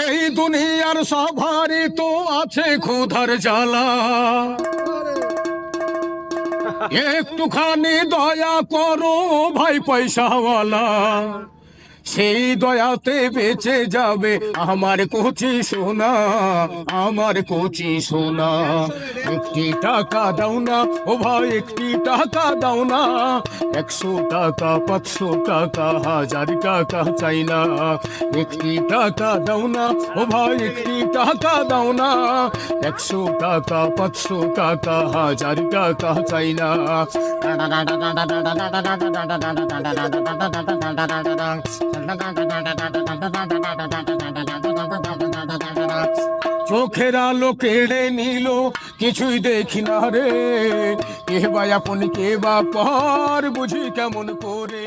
এই দুনিয়ার সবারই তো আছে ক্ষুধার জ্বালা, একটুখানি দয়া করো ভাই পয়সাওয়ালা, সেই দয়াতে বেঁচে যাবে আমার কচি সোনা, আমার কচি সোনা। একটি টাকা দাও না ও ভাই, একটি টাকা দাও না, 100 টাকা 500 টাকা 1000 টাকা চাই না। একটি টাকা দাও না ও ভাই, একটি টাকা দাও না, 100 টাকা 500 টাকা 1000 টাকা চাই না। চোখের আলো কেড়ে নিল, কিছুই দেখি না রে, কে বা আপন কে বা পর বুঝি কেমন করে।